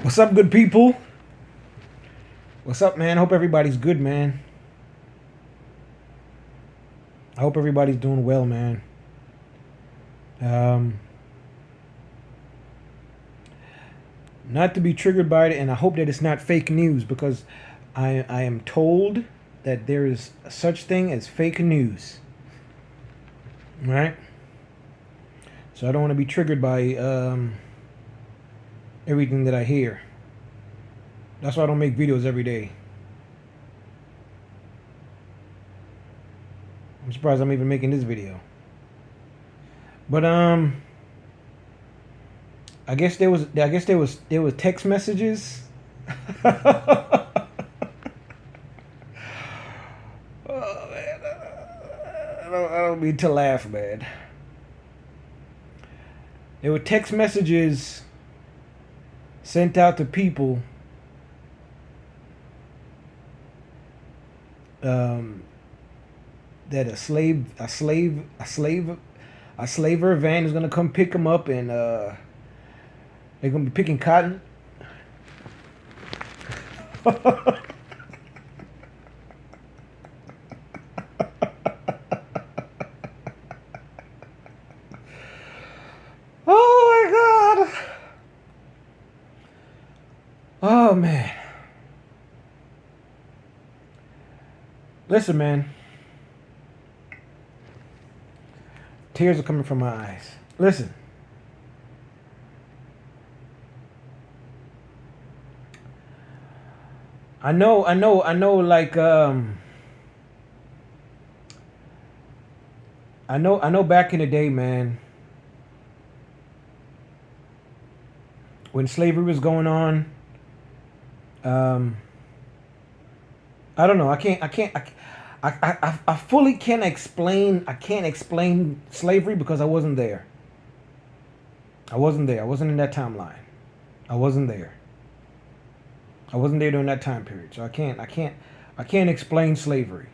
What's up, good people? What's up, man? Hope everybody's good, man. I hope everybody's doing well, man. Um, Not to be triggered by it, and I hope that it's not fake news because I am told that there is such thing as fake news. Right? So I don't want to be triggered by everything that I hear. That's why I don't make videos every day. I'm surprised I'm even making this video. But there was text messages. Oh man, I don't mean to laugh, man. There were text messages sent out to people that a slaver van is gonna come pick them up, and they're gonna be picking cotton. Oh my god! Oh man! Listen, man. Tears are coming from my eyes. Listen. I know, like, I know back in the day, man, when slavery was going on, I don't know, I fully can't explain, I can't explain slavery because I wasn't there. I wasn't in that timeline. I wasn't there. I wasn't there during that time period, so I can't explain slavery.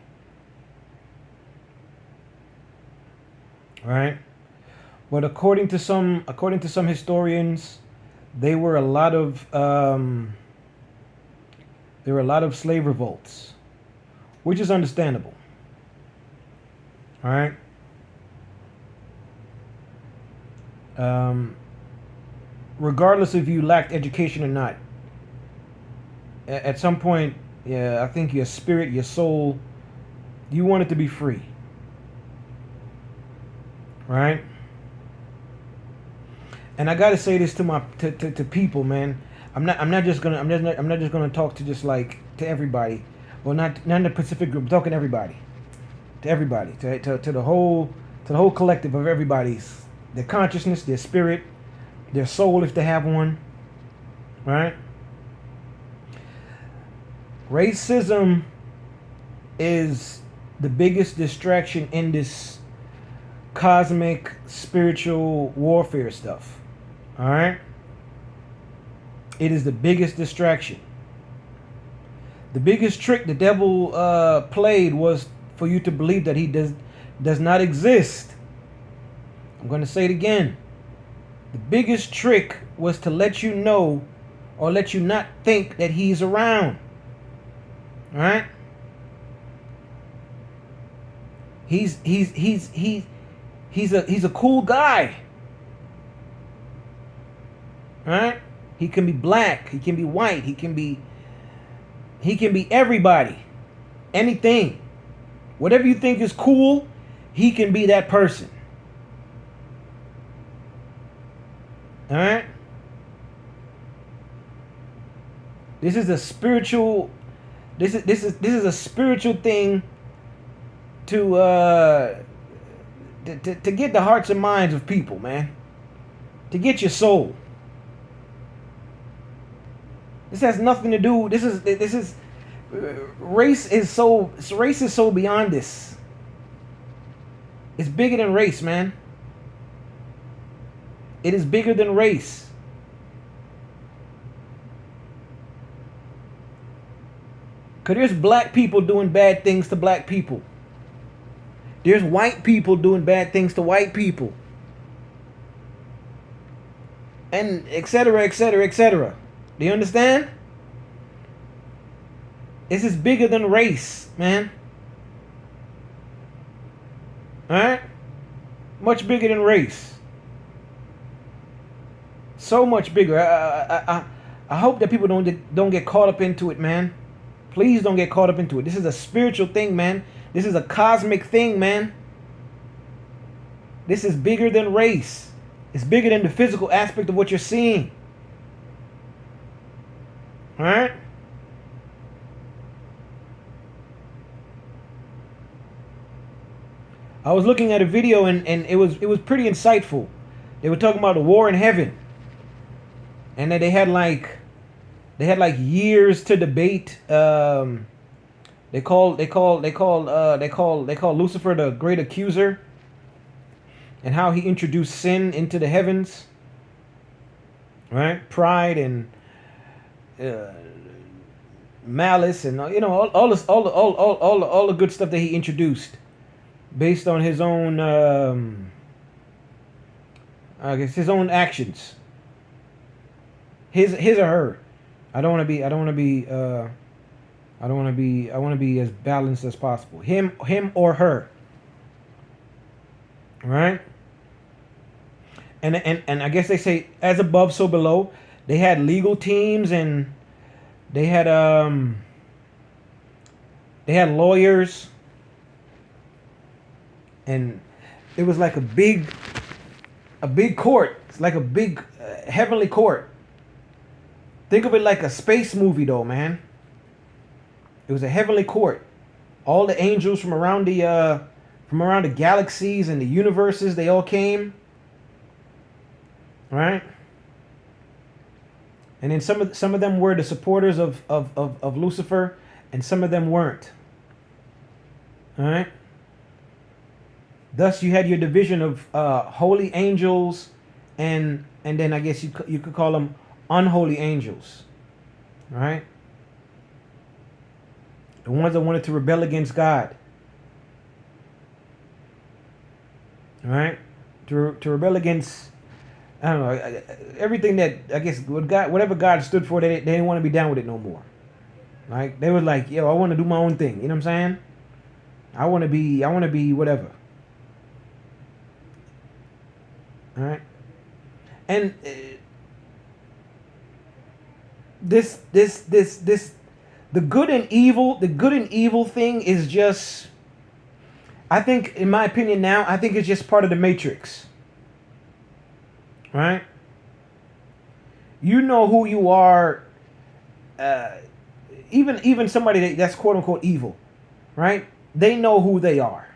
All right, but according to some historians, there were a lot of slave revolts, which is understandable. All right. Regardless if you lacked education or not, at some point, yeah, I think your spirit, your soul, you want it to be free, right? And I got to say this to my to people, man. I'm not just gonna talk to just like to everybody, well, not in the Pacific group. I'm talking to everybody, to the whole collective of everybody's, their consciousness, their spirit, their soul, if they have one, right? Racism is the biggest distraction in this cosmic spiritual warfare stuff. All right? It is the biggest distraction. The biggest trick the devil played was for you to believe that he does not exist. I'm going to say it again. The biggest trick was to let you know, or let you not think that he's around. All right? He's a cool guy. All right? He can be black, he can be white, he can be everybody. Anything. Whatever you think is cool, he can be that person. All right? This is a spiritual This is a spiritual thing to get the hearts and minds of people, man. To get your soul. This has nothing to do. This is race is so beyond this. It's bigger than race, man. It is bigger than race. Because there's black people doing bad things to black people. There's white people doing bad things to white people. And et cetera, et cetera, et cetera. Do you understand? This is bigger than race, man. All right? Much bigger than race. So much bigger. I hope that people don't get caught up into it, man. Please don't get caught up into it. This is a spiritual thing, man. This is a cosmic thing, man. This is bigger than race. It's bigger than the physical aspect of what you're seeing. All right? I was looking at a video and it was pretty insightful. They were talking about the war in heaven. And that they had like years to debate. They call Lucifer the great accuser, and how he introduced sin into the heavens, right? Pride and malice, and all the good stuff that he introduced, based on his own his own actions. His or her. I want to be as balanced as possible. Him or her. All right? And I guess they say as above so below. They had legal teams, and they had lawyers, and it was like a big court. It's like a big heavenly court. Think of it like a space movie, though, man. It was a heavenly court. All the angels from around the galaxies and the universes, they all came. Right? And then some of them were the supporters of Lucifer, and some of them weren't. All right? Thus, you had your division of holy angels, and then I guess you could call them unholy angels. All right? The ones that wanted to rebel against God. All right? To rebel against, I don't know, everything that, I guess, whatever God stood for, they didn't want to be down with it no more. Right? They were like, yo, I want to do my own thing. You know what I'm saying? I want to be whatever. All right? And this the good and evil thing is just, I think, in my opinion now, I think it's just part of the matrix. Right? You know who you are, even somebody that's quote unquote evil, right? They know who they are.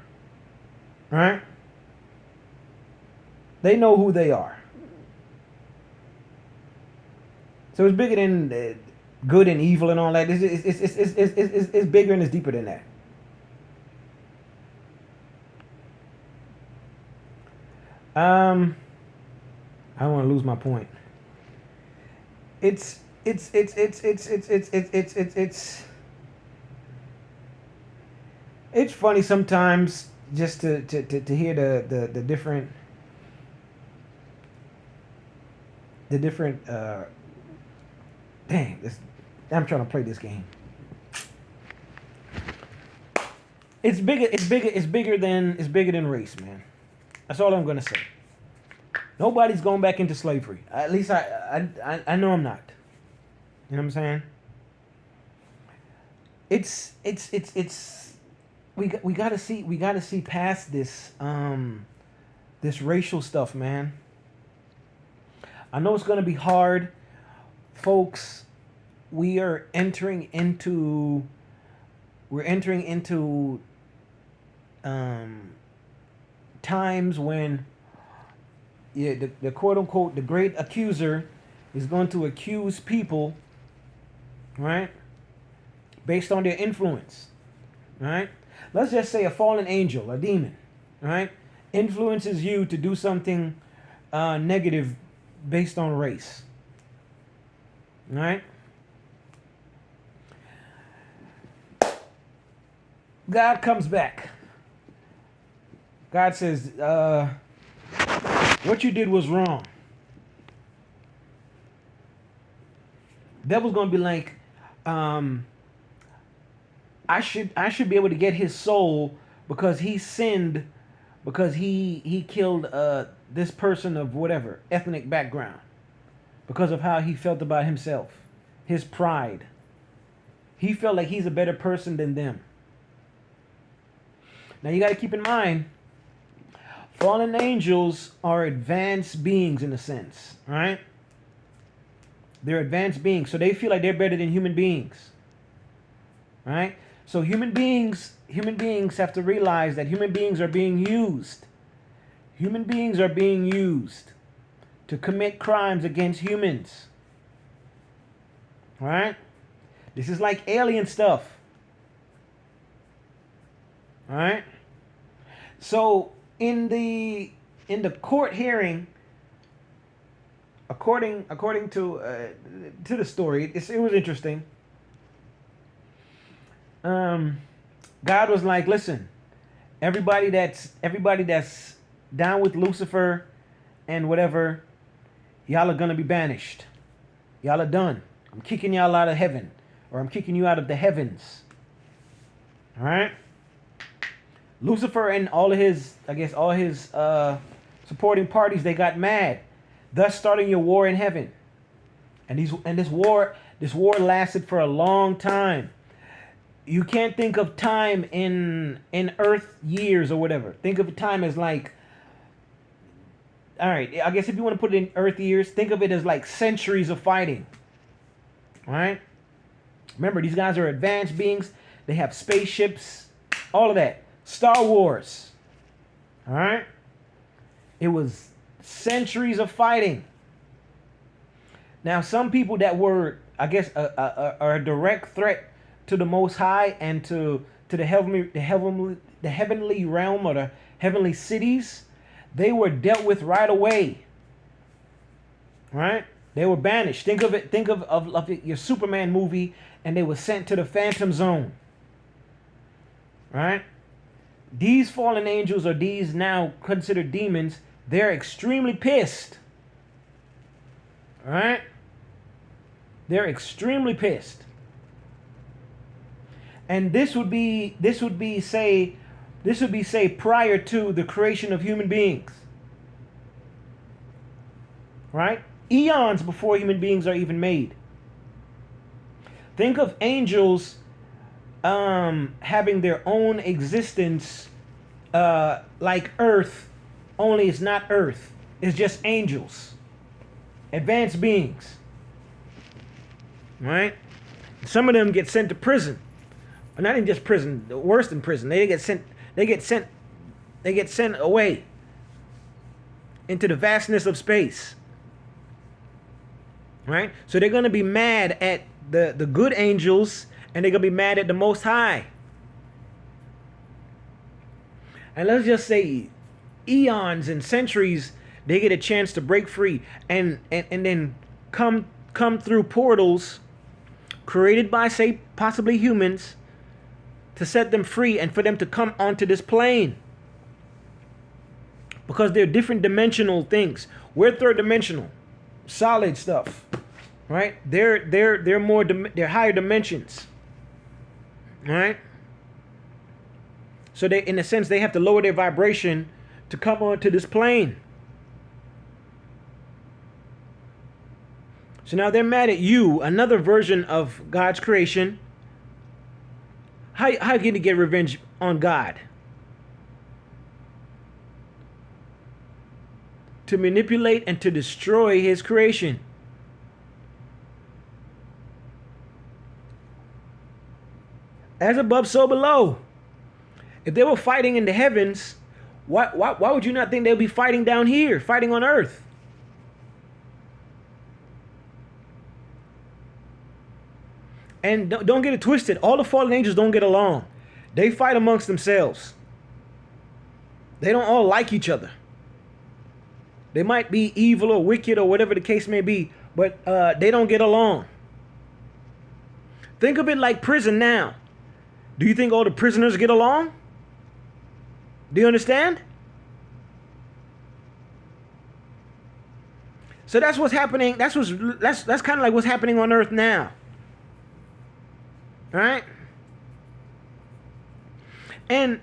Right? They know who they are. So it's bigger than good and evil and all that. It's bigger and it's deeper than that. I don't want to lose my point. It's funny sometimes just to hear the different I'm trying to play this game. It's bigger than race, man. That's all I'm gonna say. Nobody's going back into slavery. At least I know I'm not. You know what I'm saying? We gotta see past this this racial stuff, man. I know it's gonna be hard, folks. We're entering into times when the quote unquote the great accuser is going to accuse people, right, based on their influence, right? Let's just say a fallen angel, a demon, right, influences you to do something negative based on race, right? God comes back. God says, what you did was wrong. Devil's gonna be like, um, I should be able to get his soul because he sinned, because he killed this person of whatever ethnic background, because of how he felt about himself, his pride. He felt like he's a better person than them. Now you got to keep in mind, fallen angels are advanced beings in a sense, right? They're advanced beings, so they feel like they're better than human beings, right? So human beings have to realize that human beings are being used. Human beings are being used to commit crimes against humans, right? This is like alien stuff, all right? So in the court hearing, according to the story, it was interesting. God was like, listen, everybody that's down with Lucifer and whatever, y'all are gonna be banished. Y'all are done. I'm kicking y'all out of heaven, or I'm kicking you out of the heavens. All right. Lucifer and all his supporting parties, they got mad, thus starting your war in heaven. And this war lasted for a long time. You can't think of time in Earth years or whatever. Think of time as like, all right, I guess if you want to put it in Earth years, think of it as like centuries of fighting. All right. Remember, these guys are advanced beings. They have spaceships, all of that. Star Wars. All right. It was centuries of fighting. Now, some people that were, I guess, a direct threat to the Most High and to the heavenly realm, or the heavenly cities, they were dealt with right away. Right? They were banished. Think of it. Think of your Superman movie, and they were sent to the Phantom Zone. Right? These fallen angels, or these now considered demons, they're extremely pissed. All right? They're extremely pissed. And this would be say prior to the creation of human beings. Right? Eons before human beings are even made. Think of angels having their own existence, like Earth, only it's not Earth. It's just angels. Advanced beings. Right? Some of them get sent to prison. But not in just prison, worse than prison. They get sent away into the vastness of space. Right? So they're going to be mad at the good angels, and they're going to be mad at the Most High. And let's just say eons and centuries, they get a chance to break free and then come through portals created by, say, possibly humans, to set them free and for them to come onto this plane. Because they're different dimensional things. We're third dimensional, solid stuff, right? They're more they're higher dimensions, right? So they, in a sense, they have to lower their vibration to come onto this plane. So now they're mad at you, another version of God's creation. How can you get revenge on God? To manipulate and to destroy his creation. As above, so below. If they were fighting in the heavens, why would you not think they'll be fighting down here, fighting on earth? And don't get it twisted. All the fallen angels don't get along. They fight amongst themselves. They don't all like each other. They might be evil or wicked or whatever the case may be, but they don't get along. Think of it like prison now. Do you think all the prisoners get along? Do you understand? So that's what's happening. That's kind of like what's happening on Earth now. All right? And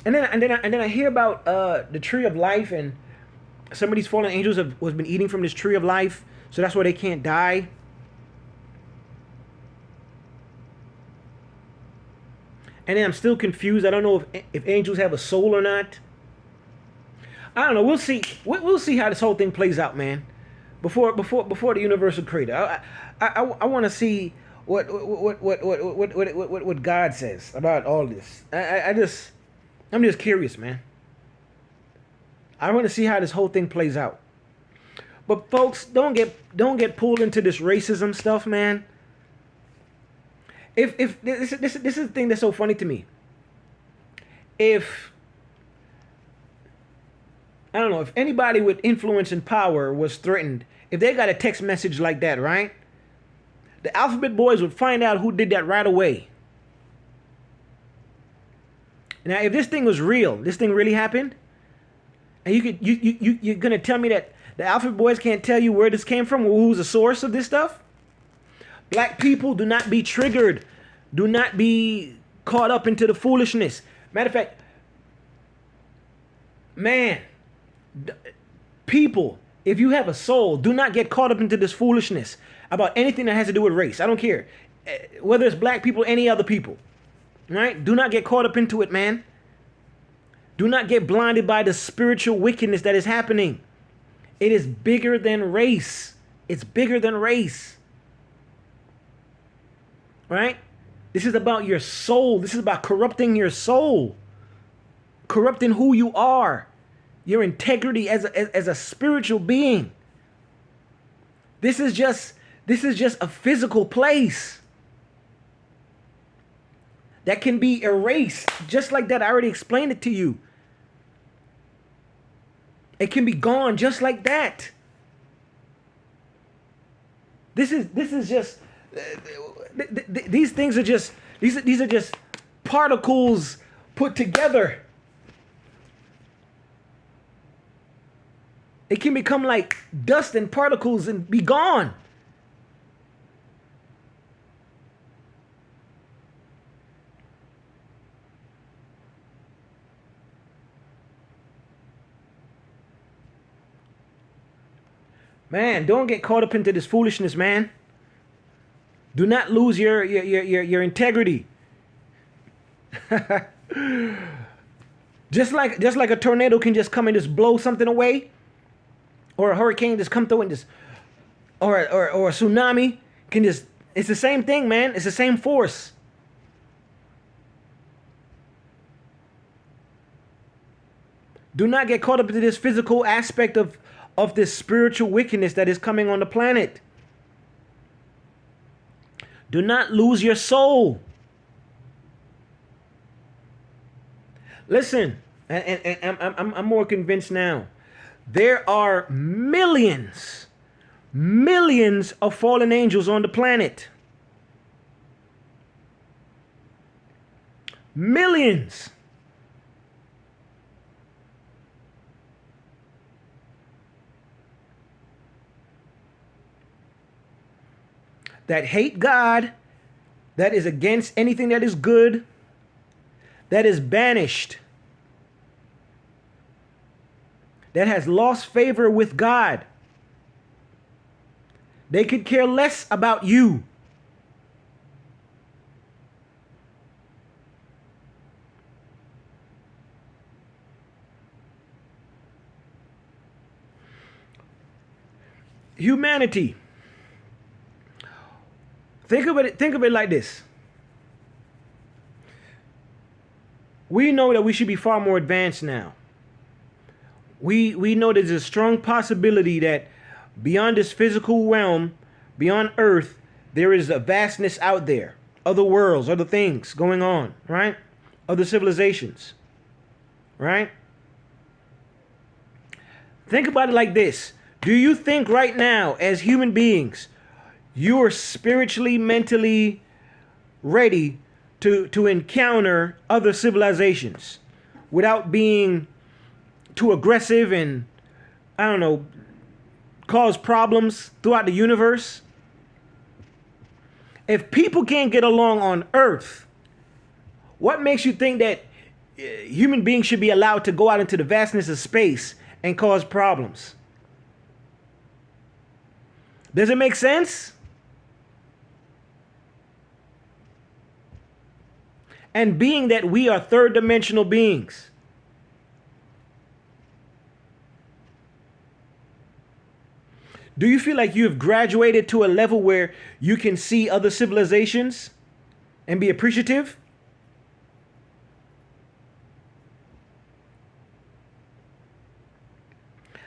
then I hear about the tree of life, and some of these fallen angels was been eating from this tree of life, so that's why they can't die. And then I'm still confused. I don't know if angels have a soul or not. I don't know. We'll see. We'll see how this whole thing plays out, man. Before the universal creator, I want to see what God says about all this. I'm just curious, man. I want to see how this whole thing plays out. But folks, don't get pulled into this racism stuff, man. If this is the thing that's so funny to me. If I don't know, if anybody with influence and power was threatened, if they got a text message like that, right? The Alphabet Boys would find out who did that right away. Now, if this thing was real, this thing really happened, and you're gonna tell me that the Alphabet Boys can't tell you where this came from, or who's the source of this stuff? Black people, do not be triggered. Do not be caught up into the foolishness. Matter of fact, man, people, if you have a soul, do not get caught up into this foolishness about anything that has to do with race. I don't care. Whether it's black people, any other people. Right? Do not get caught up into it, man. Do not get blinded by the spiritual wickedness that is happening. It is bigger than race. It's bigger than race. Right? This is about your soul. This is about corrupting your soul. Corrupting who you are. Your integrity as a spiritual being. This is just a physical place that can be erased just like that. I already explained it to you. It can be gone just like that. This is just these things are just these are just particles put together. It can become like dust and particles and be gone. Man, don't get caught up into this foolishness, man. Do not lose your integrity. just like a tornado can just come and just blow something away, or a hurricane just come through and just, or a tsunami can just. It's the same thing, man. It's the same force. Do not get caught up into this physical aspect of this spiritual wickedness that is coming on the planet. Do not lose your soul. Listen, and I'm more convinced now. There are millions of fallen angels on the planet. Millions. That hate God, that is against anything that is good, that is banished, that has lost favor with God. They could care less about you. Humanity. Think of it like this. We know that we should be far more advanced now. We know there's a strong possibility that beyond this physical realm, beyond Earth, there is a vastness out there. Other worlds, other things going on, right? Other civilizations, right? Think about it like this. Do you think right now, as human beings, you are spiritually, mentally ready to encounter other civilizations without being too aggressive and, I don't know, cause problems throughout the universe. If people can't get along on Earth, what makes you think that human beings should be allowed to go out into the vastness of space and cause problems? Does it make sense? And being that we are third dimensional beings, do you feel like you have graduated to a level where you can see other civilizations and be appreciative?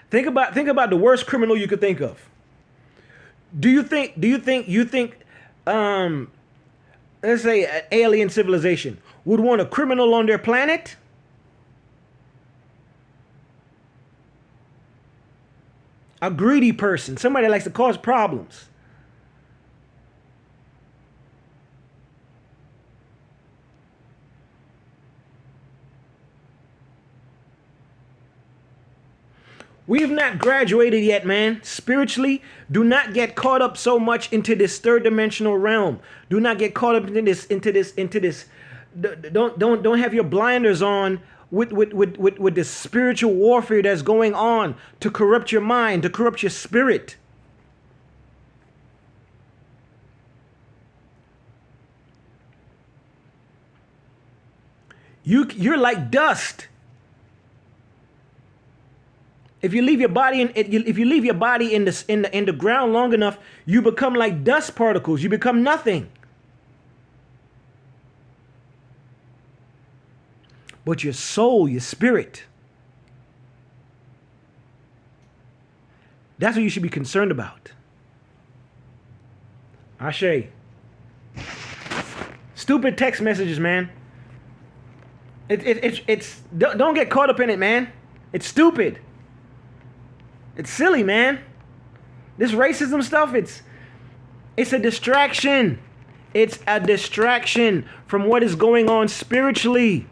Think about the worst criminal you could think of. Do you think let's say an alien civilization would want a criminal on their planet? A greedy person, somebody that likes to cause problems. We have not graduated yet, man. Spiritually, do not get caught up so much into this third dimensional realm. Do not get caught up into this. Don't have your blinders on with the spiritual warfare that's going on to corrupt your mind, to corrupt your spirit. You're like dust. If you leave your body in the ground long enough, you become like dust particles. You become nothing. But your soul, your spirit, that's what you should be concerned about. Ashe. Stupid text messages, man. Don't get caught up in it, man. It's stupid. It's silly, man. This racism stuff, it's a distraction. It's a distraction from what is going on spiritually.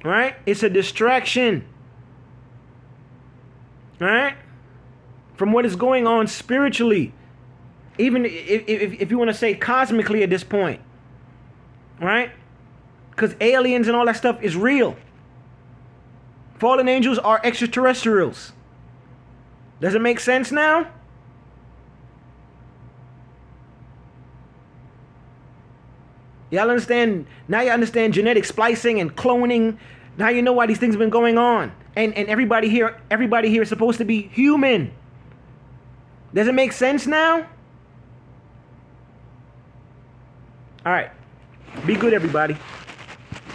Right? It's a distraction. Right? From what is going on spiritually. Even if you want to say cosmically at this point. Right? Because aliens and all that stuff is real. Fallen angels are extraterrestrials. Does it make sense now? Y'all understand? Now you understand genetic splicing and cloning. Now you know why these things have been going on. And everybody here is supposed to be human. Does it make sense now? All right. Be good, everybody.